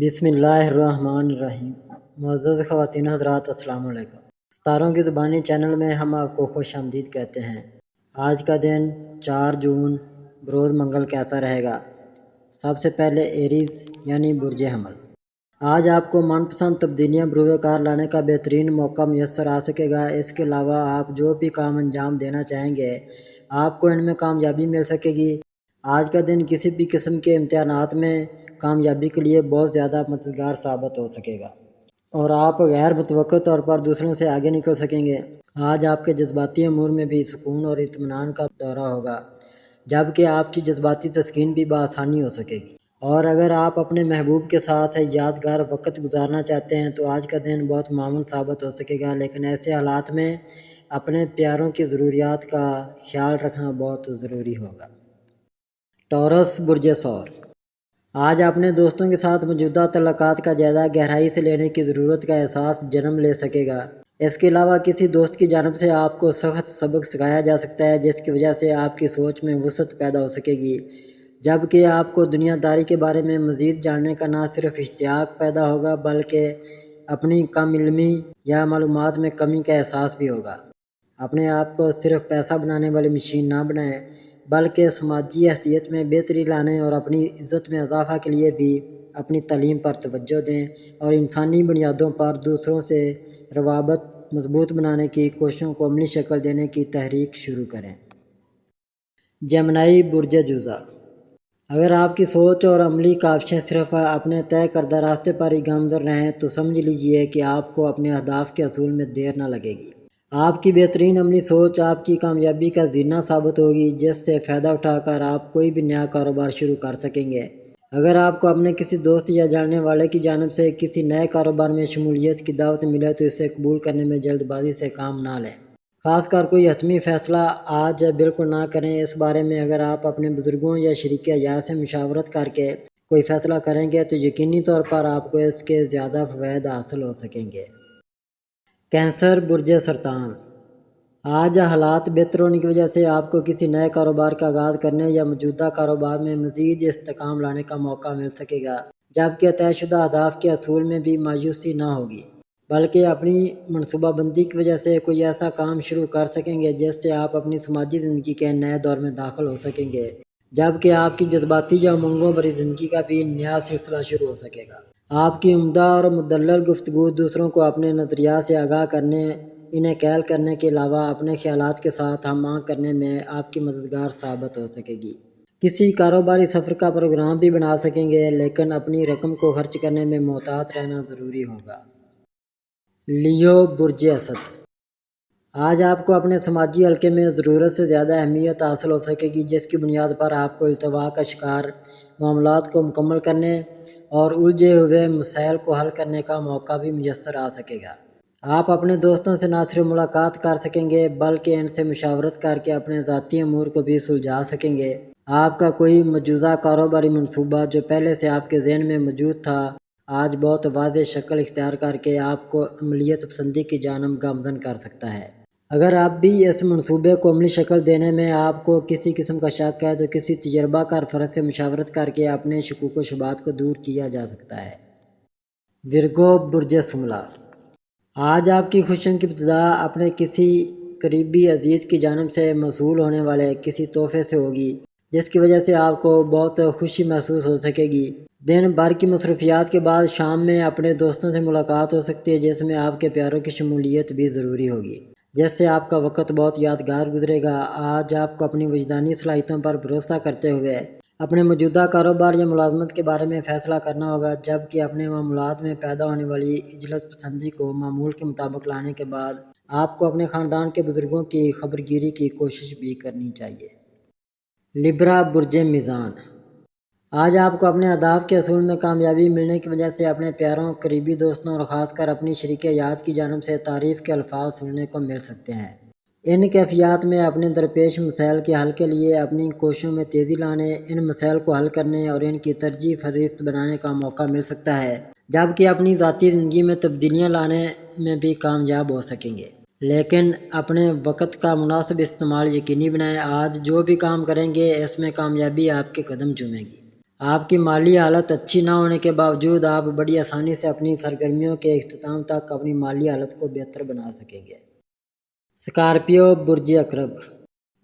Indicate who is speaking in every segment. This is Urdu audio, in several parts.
Speaker 1: بسم اللہ الرحمن الرحیم۔ معزز خواتین و حضرات، السلام علیکم۔ ستاروں کی زبانی چینل میں ہم آپ کو خوش آمدید کہتے ہیں۔ آج کا دن 4 جون بروز منگل کیسا رہے گا؟ سب سے پہلے ایریز یعنی برج حمل۔ آج آپ کو من پسند تبدیلیاں بروئے کار لانے کا بہترین موقع میسر آ سکے گا۔ اس کے علاوہ آپ جو بھی کام انجام دینا چاہیں گے آپ کو ان میں کامیابی مل سکے گی۔ آج کا دن کسی بھی قسم کے امتحانات میں کامیابی کے لیے بہت زیادہ مددگار ثابت ہو سکے گا اور آپ غیر متوقع طور پر دوسروں سے آگے نکل سکیں گے۔ آج آپ کے جذباتی امور میں بھی سکون اور اطمینان کا دورہ ہوگا، جبکہ آپ کی جذباتی تسکین بھی بآسانی ہو سکے گی۔ اور اگر آپ اپنے محبوب کے ساتھ یادگار وقت گزارنا چاہتے ہیں تو آج کا دن بہت معمول ثابت ہو سکے گا، لیکن ایسے حالات میں اپنے پیاروں کی ضروریات کا خیال رکھنا بہت ضروری ہوگا۔ ٹورس برج ثور۔ آج اپنے دوستوں کے ساتھ موجودہ تعلقات کا جائزہ گہرائی سے لینے کی ضرورت کا احساس جنم لے سکے گا۔ اس کے علاوہ کسی دوست کی جانب سے آپ کو سخت سبق سکھایا جا سکتا ہے، جس کی وجہ سے آپ کی سوچ میں وسعت پیدا ہو سکے گی، جبکہ آپ کو دنیا داری کے بارے میں مزید جاننے کا نہ صرف اشتیاق پیدا ہوگا بلکہ اپنی کم علمی یا معلومات میں کمی کا احساس بھی ہوگا۔ اپنے آپ کو صرف پیسہ بنانے والی مشین نہ بنائیں، بلکہ سماجی حیثیت میں بہتری لانے اور اپنی عزت میں اضافہ کے لیے بھی اپنی تعلیم پر توجہ دیں اور انسانی بنیادوں پر دوسروں سے روابط مضبوط بنانے کی کوششوں کو عملی شکل دینے کی تحریک شروع کریں۔ جیمنائی برج جوزہ۔ اگر آپ کی سوچ اور عملی کاوشیں صرف اپنے طے کردہ راستے پر ہی گامزن رہیں تو سمجھ لیجئے کہ آپ کو اپنے اہداف کے حصول میں دیر نہ لگے گی۔ آپ کی بہترین عملی سوچ آپ کی کامیابی کا زینہ ثابت ہوگی، جس سے فائدہ اٹھا کر آپ کوئی بھی نیا کاروبار شروع کر سکیں گے۔ اگر آپ کو اپنے کسی دوست یا جاننے والے کی جانب سے کسی نئے کاروبار میں شمولیت کی دعوت ملے تو اسے قبول کرنے میں جلد بازی سے کام نہ لیں۔ خاص کر کوئی حتمی فیصلہ آج بالکل نہ کریں۔ اس بارے میں اگر آپ اپنے بزرگوں یا شریک حیات سے مشاورت کر کے کوئی فیصلہ کریں گے تو یقینی طور پر آپ کو اس کے زیادہ فوائد حاصل ہو سکیں گے۔ کینسر برج سرطان۔ آج حالات بہتر ہونے کی وجہ سے آپ کو کسی نئے کاروبار کا آغاز کرنے یا موجودہ کاروبار میں مزید استحکام لانے کا موقع مل سکے گا، جبکہ طے شدہ اہداف کے حصول میں بھی مایوسی نہ ہوگی، بلکہ اپنی منصوبہ بندی کی وجہ سے کوئی ایسا کام شروع کر سکیں گے جس سے آپ اپنی سماجی زندگی کے نئے دور میں داخل ہو سکیں گے، جبکہ آپ کی جذباتی یا امنگوں بھری زندگی کا بھی نیا سلسلہ شروع ہو سکے گا۔ آپ کی عمدہ اور مدلل گفتگو دوسروں کو اپنے نظریات سے آگاہ کرنے، انہیں قائل کرنے کے علاوہ اپنے خیالات کے ساتھ ہم آہنگ کرنے میں آپ کی مددگار ثابت ہو سکے گی۔ کسی کاروباری سفر کا پروگرام بھی بنا سکیں گے، لیکن اپنی رقم کو خرچ کرنے میں محتاط رہنا ضروری ہوگا۔ لیو برج اسد۔ آج آپ کو اپنے سماجی حلقے میں ضرورت سے زیادہ اہمیت حاصل ہو سکے گی، جس کی بنیاد پر آپ کو التوا کا شکار معاملات کو مکمل کرنے اور الجھے ہوئے مسائل کو حل کرنے کا موقع بھی میسر آ سکے گا۔ آپ اپنے دوستوں سے نہ صرف ملاقات کر سکیں گے بلکہ ان سے مشاورت کر کے اپنے ذاتی امور کو بھی سلجھا سکیں گے۔ آپ کا کوئی مجوزہ کاروباری منصوبہ جو پہلے سے آپ کے ذہن میں موجود تھا آج بہت واضح شکل اختیار کر کے آپ کو عملیت پسندی کی جانب گامزن کر سکتا ہے۔ اگر آپ بھی اس منصوبے کو عملی شکل دینے میں آپ کو کسی قسم کا شک ہے تو کسی تجربہ کار فرد سے مشاورت کر کے اپنے شکوک و شبہات کو دور کیا جا سکتا ہے۔ ورگو برج شملہ۔ آج آپ کی خوشیوں کی ابتدا اپنے کسی قریبی عزیز کی جانب سے موصول ہونے والے کسی تحفے سے ہوگی، جس کی وجہ سے آپ کو بہت خوشی محسوس ہو سکے گی۔ دن بھر کی مصروفیات کے بعد شام میں اپنے دوستوں سے ملاقات ہو سکتی ہے، جس میں آپ کے پیاروں کی شمولیت بھی ضروری ہوگی، جس سے آپ کا وقت بہت یادگار گزرے گا۔ آج آپ کو اپنی وجدانی صلاحیتوں پر بھروسہ کرتے ہوئے اپنے موجودہ کاروبار یا ملازمت کے بارے میں فیصلہ کرنا ہوگا، جبکہ اپنے معاملات میں پیدا ہونے والی عجلت پسندی کو معمول کے مطابق لانے کے بعد آپ کو اپنے خاندان کے بزرگوں کی خبرگیری کی کوشش بھی کرنی چاہیے۔ لبرا برج میزان۔ آج آپ کو اپنے اہداف کے حصول میں کامیابی ملنے کی وجہ سے اپنے پیاروں، قریبی دوستوں اور خاص کر اپنی شریک حیات کی جانب سے تعریف کے الفاظ سننے کو مل سکتے ہیں۔ ان کیفیات میں اپنے درپیش مسائل کے حل کے لیے اپنی کوششوں میں تیزی لانے، ان مسائل کو حل کرنے اور ان کی ترجیح فہرست بنانے کا موقع مل سکتا ہے، جبکہ اپنی ذاتی زندگی میں تبدیلیاں لانے میں بھی کامیاب ہو سکیں گے، لیکن اپنے وقت کا مناسب استعمال یقینی بنائیں۔ آج جو بھی کام کریں گے اس میں کامیابی آپ کے قدم چومے گی۔ آپ کی مالی حالت اچھی نہ ہونے کے باوجود آپ بڑی آسانی سے اپنی سرگرمیوں کے اختتام تک اپنی مالی حالت کو بہتر بنا سکیں گے۔ اسکارپیو برج عقرب،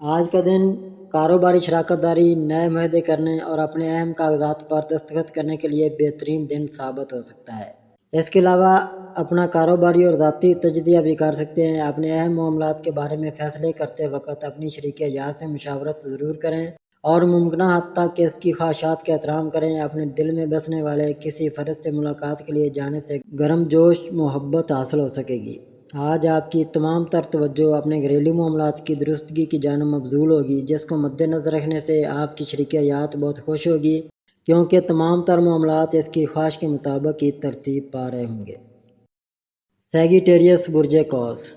Speaker 1: آج کا دن کاروباری شراکت داری، نئے معاہدے کرنے اور اپنے اہم کاغذات پر دستخط کرنے کے لیے بہترین دن ثابت ہو سکتا ہے۔ اس کے علاوہ اپنا کاروباری اور ذاتی تجزیہ بھی کر سکتے ہیں۔ اپنے اہم معاملات کے بارے میں فیصلے کرتے وقت اپنی شریک حیات سے مشاورت ضرور کریں اور ممکنہ حد تک اس کی خواہشات کا احترام کریں۔ اپنے دل میں بسنے والے کسی فرد سے ملاقات کے لیے جانے سے گرم جوش محبت حاصل ہو سکے گی۔ آج آپ کی تمام تر توجہ اپنے گھریلو معاملات کی درستگی کی جانب مبذول ہوگی، جس کو مد نظر رکھنے سے آپ کی شریک حیات بہت خوش ہوگی، کیونکہ تمام تر معاملات اس کی خواہش کے مطابق ہی ترتیب پا رہے ہوں گے۔ سیگیٹیریس برج قوس،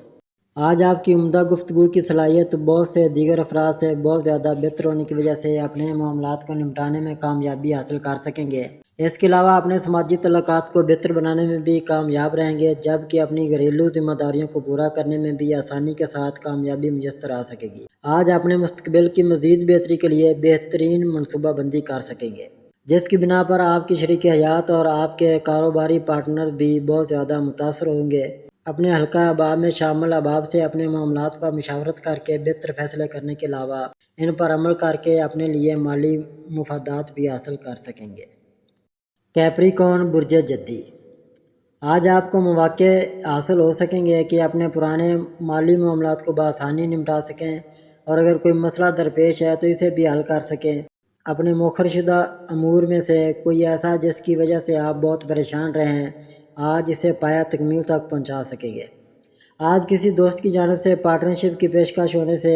Speaker 1: آج آپ کی عمدہ گفتگو کی صلاحیت بہت سے دیگر افراد سے بہت زیادہ بہتر ہونے کی وجہ سے اپنے معاملات کو نمٹانے میں کامیابی حاصل کر سکیں گے۔ اس کے علاوہ اپنے سماجی تعلقات کو بہتر بنانے میں بھی کامیاب رہیں گے، جبکہ اپنی گھریلو ذمہ داریوں کو پورا کرنے میں بھی آسانی کے ساتھ کامیابی میسر آ سکے گی۔ آج اپنے مستقبل کی مزید بہتری کے لیے بہترین منصوبہ بندی کر سکیں گے، جس کی بنا پر آپ کی شریک حیات اور آپ کے کاروباری پارٹنر بھی بہت زیادہ متاثر ہوں گے۔ اپنے حلقہ احباب میں شامل احباب سے اپنے معاملات پر مشاورت کر کے بہتر فیصلے کرنے کے علاوہ ان پر عمل کر کے اپنے لیے مالی مفادات بھی حاصل کر سکیں گے۔ کیپریکون برج جدی، آج آپ کو مواقع حاصل ہو سکیں گے کہ اپنے پرانے مالی معاملات کو بآسانی نمٹا سکیں اور اگر کوئی مسئلہ درپیش ہے تو اسے بھی حل کر سکیں۔ اپنے مؤخر شدہ امور میں سے کوئی ایسا جس کی وجہ سے آپ بہت پریشان رہے ہیں، آج اسے پایہ تکمیل تک پہنچا سکیں گے۔ آج کسی دوست کی جانب سے پارٹنرشپ کی پیشکش ہونے سے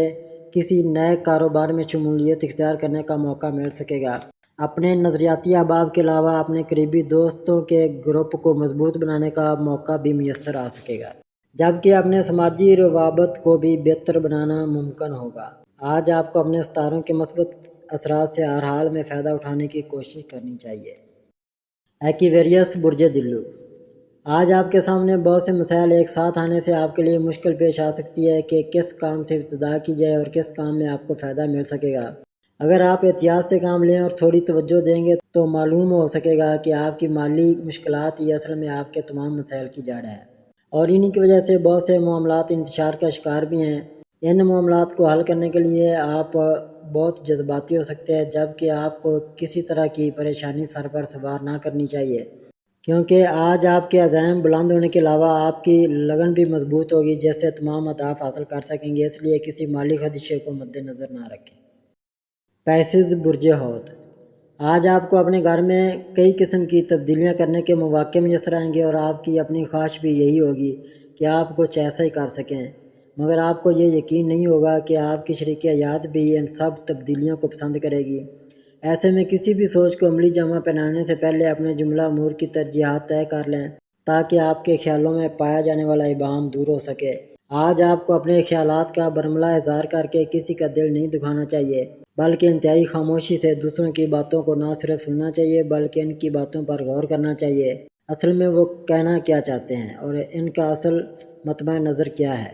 Speaker 1: کسی نئے کاروبار میں شمولیت اختیار کرنے کا موقع مل سکے گا۔ اپنے نظریاتی احباب کے علاوہ اپنے قریبی دوستوں کے گروپ کو مضبوط بنانے کا موقع بھی میسر آ سکے گا، جبکہ اپنے سماجی روابط کو بھی بہتر بنانا ممکن ہوگا۔ آج آپ کو اپنے ستاروں کے مثبت اثرات سے ہر حال میں فائدہ اٹھانے کی کوشش کرنی چاہیے۔ ایکویریس برج دلو، آج آپ کے سامنے بہت سے مسائل ایک ساتھ آنے سے آپ کے لیے مشکل پیش آ سکتی ہے کہ کس کام سے ابتدا کی جائے اور کس کام میں آپ کو فائدہ مل سکے گا۔ اگر آپ احتیاط سے کام لیں اور تھوڑی توجہ دیں گے تو معلوم ہو سکے گا کہ آپ کی مالی مشکلات یہ اصل میں آپ کے تمام مسائل کی جڑ ہے، اور انہی کی وجہ سے بہت سے معاملات انتشار کا شکار بھی ہیں۔ ان معاملات کو حل کرنے کے لیے آپ بہت جذباتی ہو سکتے ہیں، جبکہ آپ کو کسی طرح کی پریشانی سر پر سوار نہ کرنی چاہیے، کیونکہ آج آپ کے عزائم بلند ہونے کے علاوہ آپ کی لگن بھی مضبوط ہوگی، جس سے تمام اہداف حاصل کر سکیں گے۔ اس لیے کسی مالی خدشے کو مد نظر نہ رکھیں۔ پیسز برج حوت، آج آپ کو اپنے گھر میں کئی قسم کی تبدیلیاں کرنے کے مواقع میسر آئیں گے اور آپ کی اپنی خواہش بھی یہی ہوگی کہ آپ کچھ ایسا ہی کر سکیں، مگر آپ کو یہ یقین نہیں ہوگا کہ آپ کی شریک حیات بھی ان سب تبدیلیوں کو پسند کرے گی۔ ایسے میں کسی بھی سوچ کو عملی جامہ پہنانے سے پہلے اپنے جملہ امور کی ترجیحات طے کر لیں تاکہ آپ کے خیالوں میں پایا جانے والا ابہام دور ہو سکے۔ آج آپ کو اپنے خیالات کا برملا اظہار کر کے کسی کا دل نہیں دکھانا چاہیے، بلکہ انتہائی خاموشی سے دوسروں کی باتوں کو نہ صرف سننا چاہیے بلکہ ان کی باتوں پر غور کرنا چاہیے۔ اصل میں وہ کہنا کیا چاہتے ہیں اور ان کا اصل مطمع نظر کیا ہے۔